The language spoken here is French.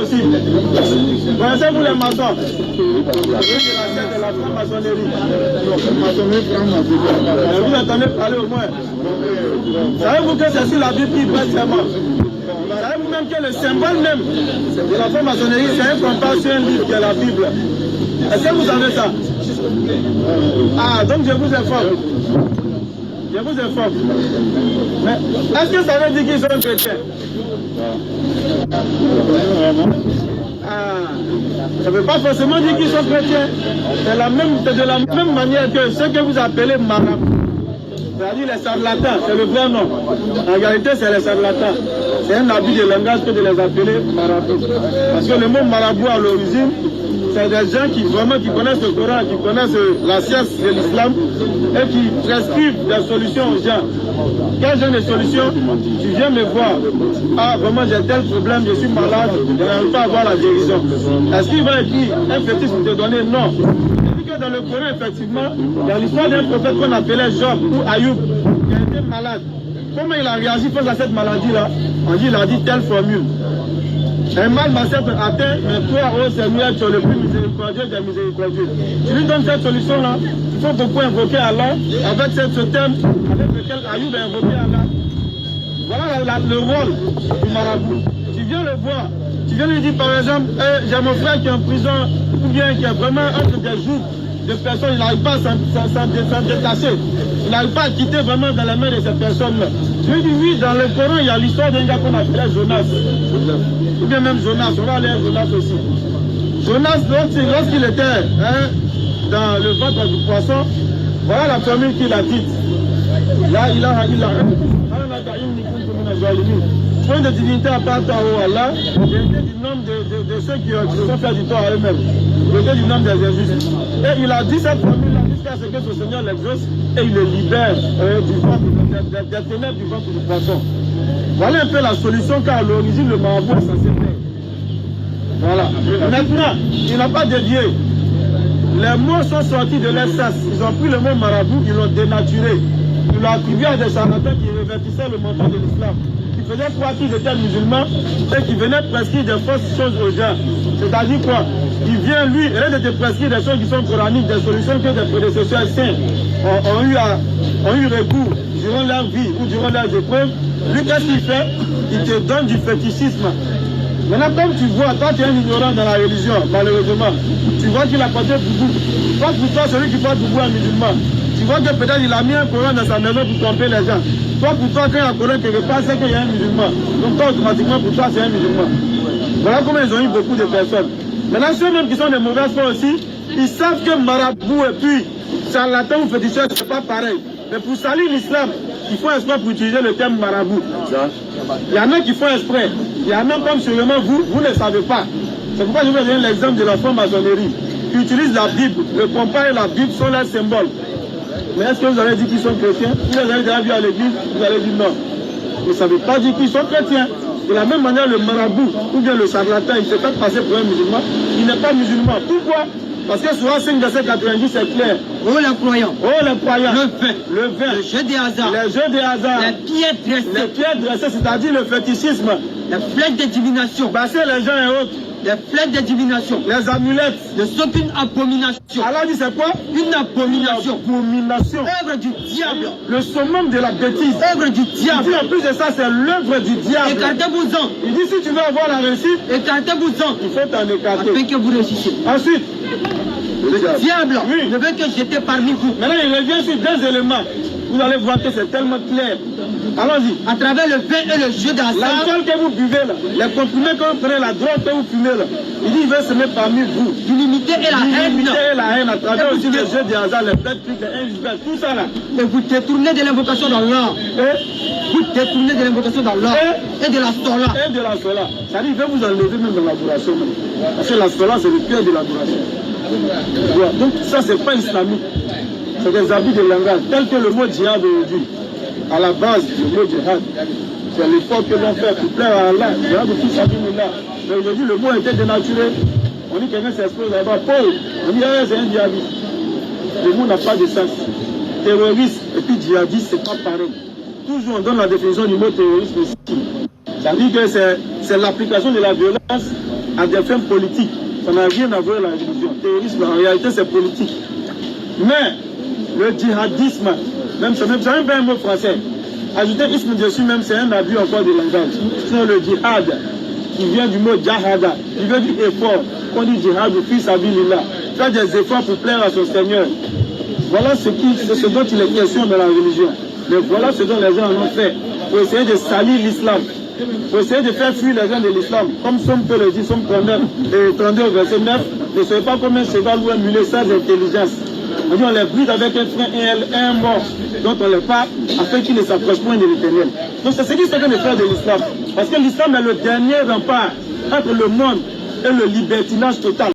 possible. Connaissez-vous les maçons? C'est la franc-maçonnerie. Vous entendez parler au moins. Savez-vous que c'est sur la Bible qui prête serment? Savez-vous même que le symbole même de la franc-maçonnerie, c'est un compas sur un livre qui est la Bible? Est-ce que vous savez ça? Ah, donc je vous informe. Je vous informe. Mais est-ce que ça veut dire qu'ils sont chrétiens? Ah, ça ne veut pas forcément dire qu'ils sont chrétiens. C'est de la même manière que ceux que vous appelez marabouts. C'est-à-dire les charlatans, c'est le vrai nom. En réalité, c'est les charlatans. C'est un habit de langage que de les appeler marabouts. Parce que le mot marabout à l'origine, c'est des gens qui connaissent le Coran, qui connaissent la science de l'islam et qui prescrivent des solutions aux gens. Quand j'ai des solutions, tu viens me voir. Ah, vraiment, j'ai tel problème, je suis malade, je n'arrive pas à avoir la guérison. Est-ce qu'il va écrire un fétiche pour te donner? Non. Dans le Coran, effectivement, il y a l'histoire d'un prophète qu'on appelait Job ou Ayoub, qui a été malade. Comment il a réagi face à cette maladie-là? On dit, il a dit telle formule. Un mal m'a certes atteint, mais toi, oh Seigneur, tu es le plus miséricordieux des miséricordieux. Tu lui donnes cette solution-là. Il faut beaucoup invoquer Allah avec ce thème avec lequel Ayoub a invoqué Allah. Voilà le rôle du marabout. Tu viens le voir. Tu viens lui dire par exemple, j'ai mon frère qui est en prison, ou bien qui est vraiment entre des jours de personnes, il n'arrive pas à s'en détacher. Il n'arrive pas à quitter vraiment dans les mains de ces personnes-là. Je lui dis oui, dans le Coran, il y a l'histoire d'un gars qu'on appelait Jonas. Ou bien même Jonas, on va aller à Jonas aussi. Jonas, lorsqu'il était dans le ventre du poisson, voilà la formule qu'il a dite. La ilaha illa point de divinité à part toi, oh Allah, il était du nombre de ceux qui sont fait du tort à eux-mêmes. Il était du nombre des injustes. Et il a dit cette formule-là jusqu'à ce que son Seigneur l'exauce et il le libère des ténèbres du ventre du poisson. Voilà un peu la solution car à l'origine le marabout est censé faire. Voilà. Maintenant, il n'a pas dévié. Les mots sont sortis de l'essence. Ils ont pris le mot marabout, ils l'ont dénaturé. Ils l'ont attribué à des charlatans qui revêtissaient le manteau de l'islam. Qui faisaient croire qu'ils étaient musulmans et qui venaient prescrire des fausses choses aux gens. C'est-à-dire quoi? Il vient, lui, au lieu de te prescrire des choses qui sont coraniques, des solutions que des prédécesseurs saints ont eu recours durant leur vie ou durant leurs épreuves. Lui, qu'est-ce qu'il fait? Il te donne du fétichisme. Maintenant, comme tu vois, toi tu es un ignorant dans la religion, malheureusement, tu vois qu'il a porté boubou. Toi, pour toi, celui qui porte boubou est musulman. Tu vois que peut-être il a mis un Coran dans sa maison pour tromper les gens. Toi, pour toi, quand il y a un Coran quelque part, c'est qu'il y a un musulman. Donc toi, automatiquement, pour toi, c'est un musulman. Voilà comment ils ont eu beaucoup de personnes. Maintenant, ceux-mêmes qui sont des mauvaises foi aussi, ils savent que marabout et puis charlatan ou féticheur, c'est pas pareil. Mais pour salir l'islam, il faut exprès pour utiliser le terme marabout. Il y en a qui font exprès. Il y en a comme sûrement vous ne savez pas. C'est pourquoi je vous donne l'exemple de la franc-maçonnerie qui utilise la Bible. Le compas et la Bible sont leurs symboles. Mais est-ce que vous avez dit qu'ils sont chrétiens? Vous les avez déjà vus à l'église? Vous allez dire non. Vous ne savez pas dire qu'ils sont chrétiens. De la même manière, le marabout ou bien le charlatan, il se fait passer pour un musulman. Il n'est pas musulman. Pourquoi? Parce que sur 5 verset 90, c'est clair. Oh les croyants. Oh les croyants. Le vin. Le jeu des hasards. Les jeux des hasards. Les pierres dressées. Les pierres dressées, c'est-à-dire le fétichisme. Les flèches de divination. Passer les gens et autres. Les flèches de divination. Les amulettes. Ne sont qu'une abomination. Allah dit c'est quoi? Une abomination. Une abomination. Œuvre du diable. Le summum de la bêtise. Œuvre du diable. Il dit en plus de ça, c'est l'œuvre du diable. Écartez-vous-en. Il dit si tu veux avoir la réussite, écartez-vous-en. Il faut t'en écarter. Afin que vous réussissiez. Ensuite, le diable oui. ne veut que j'étais parmi vous. Maintenant, il revient sur 2 éléments. Vous allez voir que c'est tellement clair. Allons-y. À travers le vin et le jeu d'hasard. L'alcool que vous buvez là, les comprimés que vous prenez, la drogue que vous fumez là, il dit il veut se mettre parmi vous. L'unité et la haine. L'unité et la haine à travers aussi le jeu de hasard, les bêtes, les injustes, tout ça là. Et vous détournez de l'invocation d'Allah. Vous détournez de l'invocation d'Allah. Et de la sola. Et de la sola. Ça dit, il veut vous enlever même de l'adoration. Parce que la sola, c'est le cœur de l'adoration. Donc ça, c'est pas islamique. C'est des habits de langage, tels que le mot djihad aujourd'hui. À la base, le mot djihad, c'est l'effort que l'on fait pour plaire à Allah. Djihad de tout ça, mais aujourd'hui, le mot a été dénaturé. On dit que quelqu'un s'expose là-bas, Paul, on dit c'est un djihadiste. Le mot n'a pas de sens. Terroriste et puis djihadiste, c'est pas pareil. Toujours on donne la définition du mot terroriste aussi. Ça dit que c'est l'application de la violence à des fins politiques. Ça n'a rien à voir avec la religion. Le terrorisme, en réalité, c'est politique. Mais le djihadisme, même c'est même pas un mot français. Ajouter isme dessus même, c'est un abus encore de langage. Sinon le djihad, qui vient du mot jahada, qui veut dire effort. On dit djihad ou fils sabilillah. Faire des efforts pour plaire à son Seigneur. Voilà ce dont il est question dans la religion. Mais voilà ce dont les gens en ont fait. Pour essayer de salir l'islam. Pour essayer de faire fuir les gens de l'islam. Comme Somme peut le dire, Somme 32 au verset 9. Ne soyez pas comme un cheval ou un mulet sans intelligence. On dit on les bride avec un frein et un mort dont on les part afin qu'ils ne s'approchent point de l'éternel. Donc c'est ce qui s'agit de faire de l'islam. Parce que l'islam est le dernier rempart entre le monde et le libertinage total.